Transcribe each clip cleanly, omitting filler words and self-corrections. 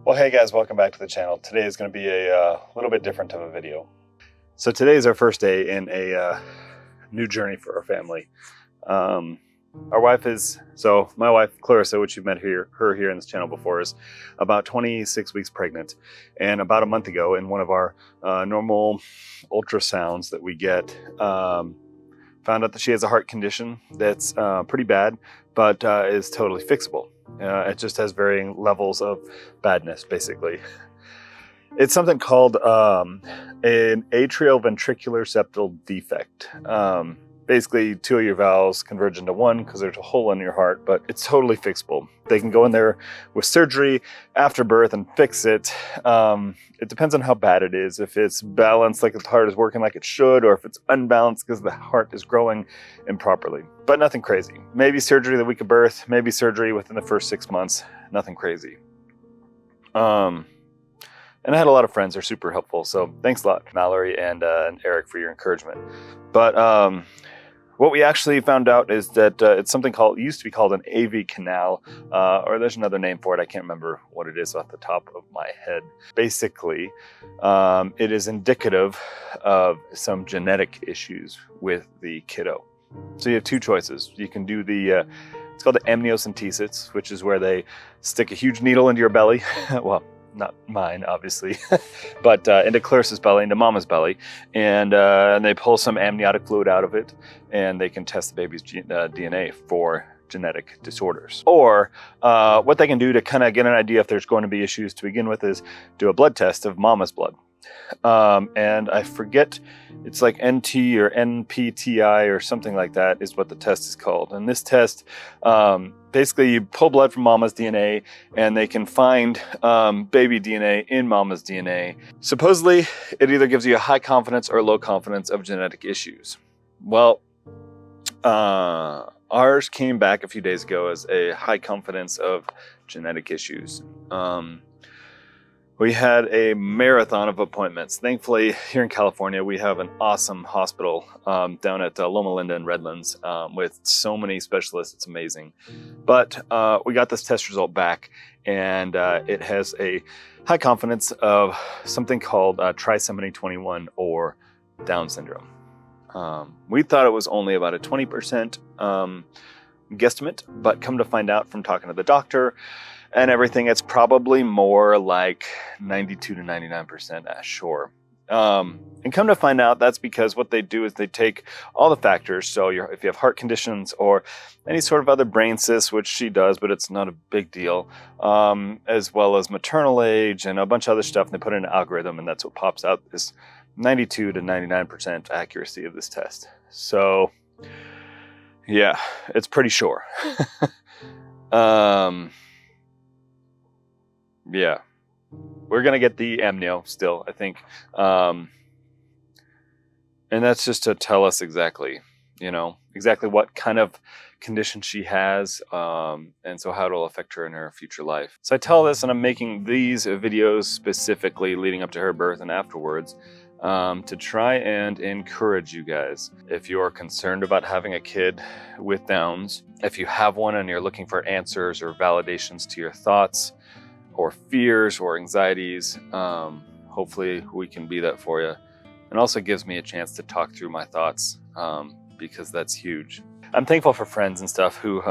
Well, hey guys, welcome back to the channel. Today is going to be a little bit different of a video. So today is our first day in a new journey for our family. My wife Clarissa, which you've met her here in this channel before, is about 26 weeks pregnant. And about a month ago, in one of our normal ultrasounds that we get, found out that she has a heart condition that's pretty bad, but is totally fixable. It just has varying levels of badness, basically. It's something called an atrioventricular septal defect. Basically, two of your valves converge into one because there's a hole in your heart, but it's totally fixable. They can go in there with surgery after birth and fix it. It depends on how bad it is. If it's balanced, like the heart is working like it should, or if it's unbalanced because the heart is growing improperly. But nothing crazy. Maybe surgery the week of birth, maybe surgery within the first 6 months. Nothing crazy. And I had a lot of friends who are super helpful. So thanks a lot, Mallory and Eric, for your encouragement. But what we actually found out is that it's something called, it used to be called an AV canal, or there's another name for it. I can't remember what it is off the top of my head. Basically, it is indicative of some genetic issues with the kiddo. So you have two choices. You can do it's called the amniocentesis, which is where they stick a huge needle into your belly. Well, not mine, obviously, but into Clarissa's belly, into Mama's belly, and they pull some amniotic fluid out of it, and they can test the baby's DNA for genetic disorders. Or what they can do to kind of get an idea if there's going to be issues to begin with is do a blood test of Mama's blood. And I forget, it's like NT or NPTI or something like that is what the test is called. And this test, basically you pull blood from Mama's DNA and they can find baby DNA in Mama's DNA. Supposedly, it either gives you a high confidence or low confidence of genetic issues. Well, ours came back a few days ago as a high confidence of genetic issues. We had a marathon of appointments. Thankfully, here in California, we have an awesome hospital down at Loma Linda and Redlands with so many specialists. It's amazing. But we got this test result back, and it has a high confidence of something called trisomy 21 or Down syndrome. We thought it was only about a 20% guesstimate, but come to find out from talking to the doctor and everything, it's probably more like 92 to 99% sure. And come to find out, that's because what they do is they take all the factors. So if you have heart conditions or any sort of other brain cysts, which she does, but it's not a big deal, as well as maternal age and a bunch of other stuff, and they put in an algorithm, and that's what pops out, this 92 to 99% accuracy of this test. So yeah, it's pretty sure. Yeah, we're going to get the amnio still, I think. And that's just to tell us exactly what kind of condition she has, and so how it'll affect her in her future life. So I tell this, and I'm making these videos specifically leading up to her birth and afterwards, to try and encourage you guys. If you're concerned about having a kid with Downs, if you have one and you're looking for answers or validations to your thoughts, or fears or anxieties, hopefully we can be that for you. And also gives me a chance to talk through my thoughts, because that's huge. I'm thankful for friends and stuff who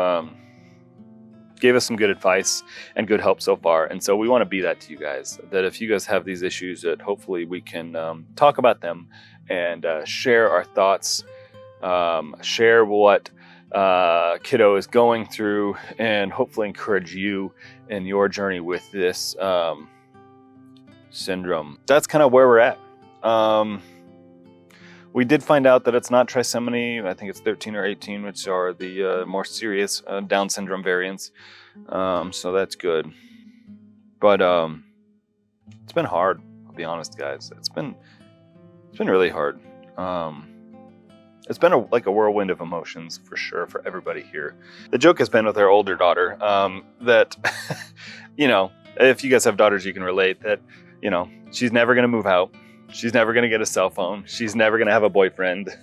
gave us some good advice and good help so far. And so we want to be that to you guys, that if you guys have these issues, that hopefully we can talk about them and share our thoughts, share what Kiddo is going through, and hopefully encourage you in your journey with this syndrome. That's kind of where we're at. We did find out that it's not trisomy. I think it's 13 or 18, which are the more serious Down syndrome variants. So that's good. But it's been hard, I'll be honest, guys. It's been really hard. It's been like a whirlwind of emotions for sure for everybody here. The joke has been with our older daughter, that, if you guys have daughters, you can relate that, she's never going to move out. She's never going to get a cell phone. She's never going to have a boyfriend,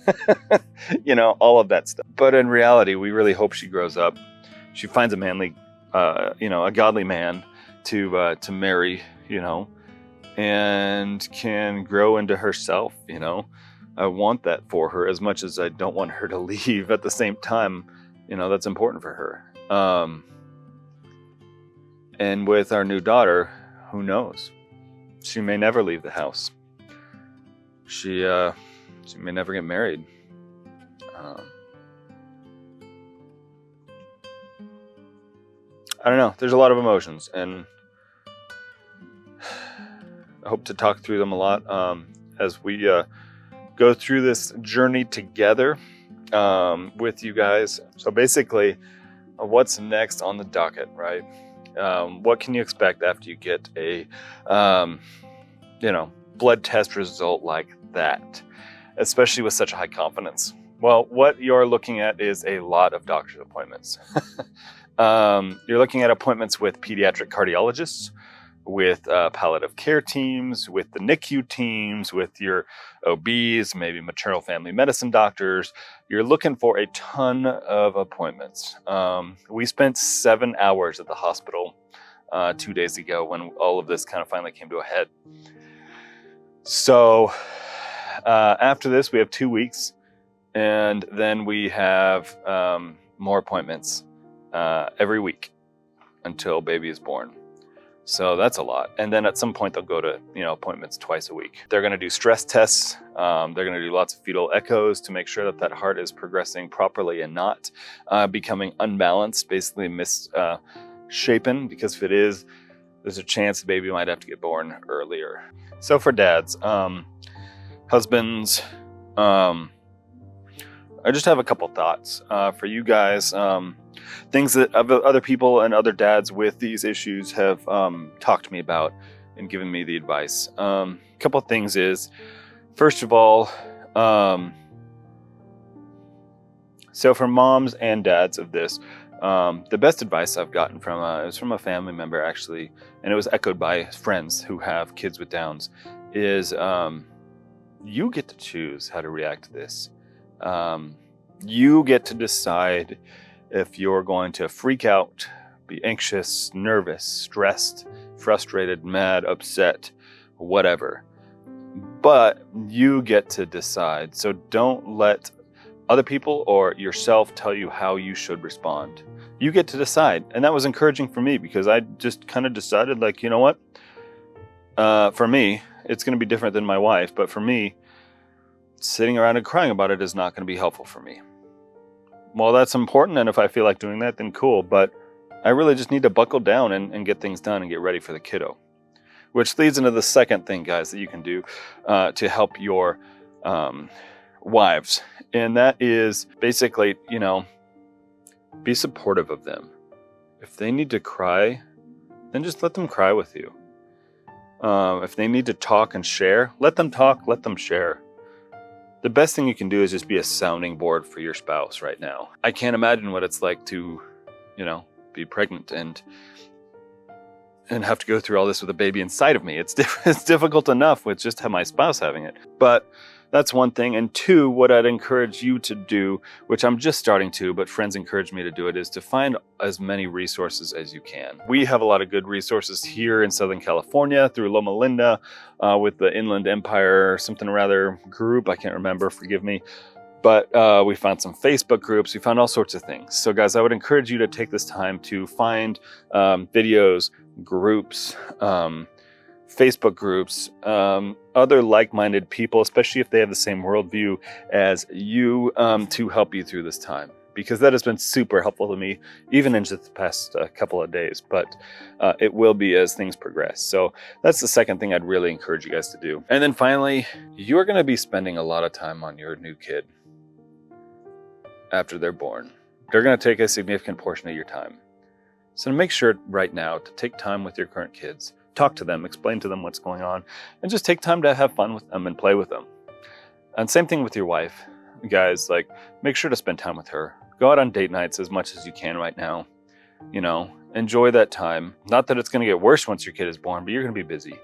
all of that stuff. But in reality, we really hope she grows up. She finds a manly, a godly man to marry, you know, and can grow into herself, you know. I want that for her as much as I don't want her to leave at the same time. You know, that's important for her. And with our new daughter, who knows? She may never leave the house. She may never get married. I don't know. There's a lot of emotions, and I hope to talk through them a lot as we go through this journey together with you guys. So basically, what's next on the docket, right? What can you expect after you get a, blood test result like that, especially with such a high confidence? Well, what you're looking at is a lot of doctor's appointments. You're looking at appointments with pediatric cardiologists, with palliative care teams, with the NICU teams, with your OBs, maybe maternal family medicine doctors. You're looking for a ton of appointments. We spent 7 hours at the hospital 2 days ago when all of this kind of finally came to a head. So after this, we have 2 weeks, and then we have more appointments every week until baby is born. So that's a lot. And then at some point they'll go to, appointments twice a week. They're going to do stress tests. They're going to do lots of fetal echoes to make sure that heart is progressing properly and not becoming unbalanced, basically misshapen, because if it is, there's a chance the baby might have to get born earlier. So for dads, husbands, I just have a couple thoughts for you guys. Things that other people and other dads with these issues have talked to me about and given me the advice. A couple of things is, first of all, so for moms and dads of this, the best advice I've gotten it was from a family member actually, and it was echoed by friends who have kids with Downs, is you get to choose how to react to this. You get to decide if you're going to freak out, be anxious, nervous, stressed, frustrated, mad, upset, whatever. But you get to decide. So don't let other people or yourself tell you how you should respond. You get to decide. And that was encouraging for me because I just kind of decided, like, you know what? For me, it's going to be different than my wife. But for me, sitting around and crying about it is not going to be helpful for me. Well, that's important, and if I feel like doing that, then cool, but I really just need to buckle down and get things done and get ready for the kiddo. Which leads into the second thing, guys, that you can do to help your wives, and that is basically, be supportive of them. If they need to cry, then just let them cry with you. If they need to talk and share, let them talk, let them share. The best thing you can do is just be a sounding board for your spouse right now. I can't imagine what it's like to, be pregnant and have to go through all this with a baby inside of me. It's difficult enough with just my spouse having it. But that's one thing. And two, what I'd encourage you to do, which I'm just starting to, but friends encourage me to do it, is to find as many resources as you can. We have a lot of good resources here in Southern California through Loma Linda with the Inland Empire, something or other group. I can't remember, forgive me. But we found some Facebook groups. We found all sorts of things. So guys, I would encourage you to take this time to find videos, groups, Facebook groups, other like-minded people, especially if they have the same worldview as you, to help you through this time. Because that has been super helpful to me, even in just the past couple of days. But it will be as things progress. So that's the second thing I'd really encourage you guys to do. And then finally, you're going to be spending a lot of time on your new kid after they're born. They're going to take a significant portion of your time. So make sure right now to take time with your current kids. Talk to them, explain to them what's going on, and just take time to have fun with them and play with them. And same thing with your wife. Guys, make sure to spend time with her. Go out on date nights as much as you can right now. Enjoy that time. Not that it's going to get worse once your kid is born, but you're going to be busy.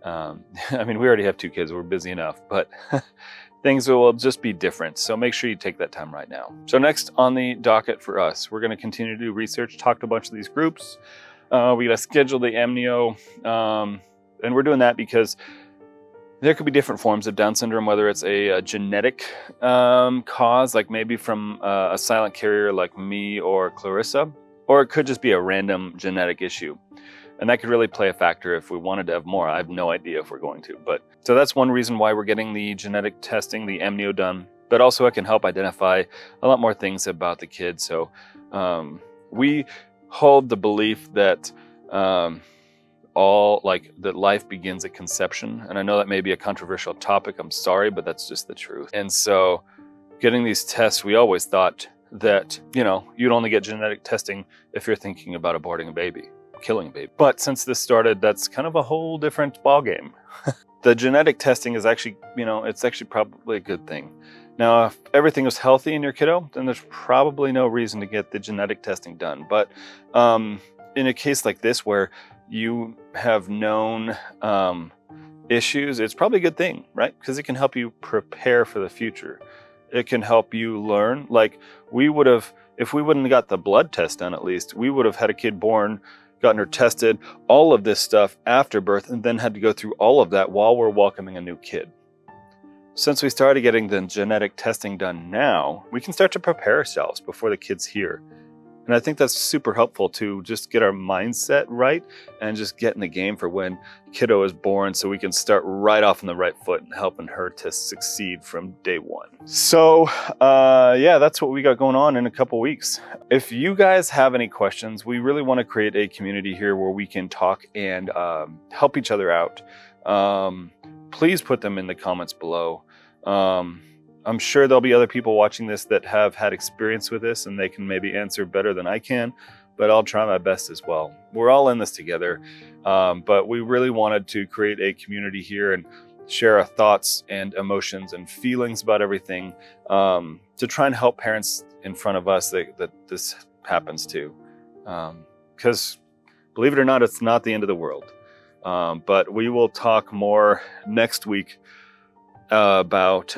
We already have 2 kids. We're busy enough, but things will just be different. So make sure you take that time right now. So next on the docket for us, we're going to continue to do research, talk to a bunch of these groups, We got to schedule the amnio. And we're doing that because there could be different forms of Down syndrome, whether it's a genetic cause, like maybe from a silent carrier like me or Clarissa, or it could just be a random genetic issue. And that could really play a factor if we wanted to have more. I have no idea if we're going to. But so that's one reason why we're getting the genetic testing, the amnio done. But also it can help identify a lot more things about the kid. So we hold the belief that that life begins at conception. And I know that may be a controversial topic. I'm sorry, but that's just the truth. And so getting these tests, we always thought that, you'd only get genetic testing if you're thinking about aborting a baby, killing a baby. But since this started, that's kind of a whole different ballgame. The genetic testing is actually, it's actually probably a good thing. Now, if everything was healthy in your kiddo, then there's probably no reason to get the genetic testing done. But in a case like this where you have known issues, it's probably a good thing, right? Because it can help you prepare for the future. It can help you learn. Like we would have, if we wouldn't have got the blood test done, at least, we would have had a kid born, gotten her tested, all of this stuff after birth, and then had to go through all of that while we're welcoming a new kid. Since we started getting the genetic testing done now, we can start to prepare ourselves before the kid's here. And I think that's super helpful to just get our mindset right and just get in the game for when kiddo is born so we can start right off on the right foot and helping her to succeed from day one. So yeah, that's what we got going on in a couple weeks. If you guys have any questions, we really want to create a community here where we can talk and help each other out. Please put them in the comments below. I'm sure there'll be other people watching this that have had experience with this and they can maybe answer better than I can, but I'll try my best as well. We're all in this together, but we really wanted to create a community here and share our thoughts and emotions and feelings about everything to try and help parents in front of us that this happens to. Because believe it or not, it's not the end of the world. But we will talk more next week about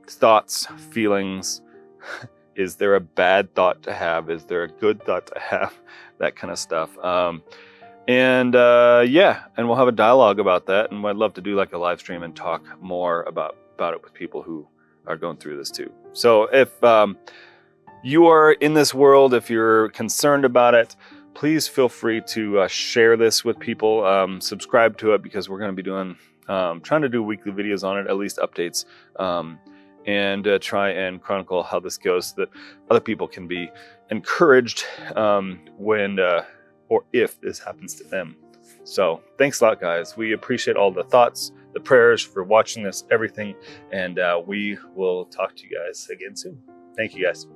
thoughts, feelings. Is there a bad thought to have? Is there a good thought to have? That kind of stuff. Yeah, and we'll have a dialogue about that. And I'd love to do like a live stream and talk more about it with people who are going through this too. So if you are in this world, if you're concerned about it, please feel free to share this with people. Subscribe to it because we're going to be doing trying to do weekly videos on it, at least updates, and try and chronicle how this goes so that other people can be encouraged when or if this happens to them. So thanks a lot, guys. We appreciate all the thoughts, the prayers, for watching this, everything, and we will talk to you guys again soon. Thank you, guys.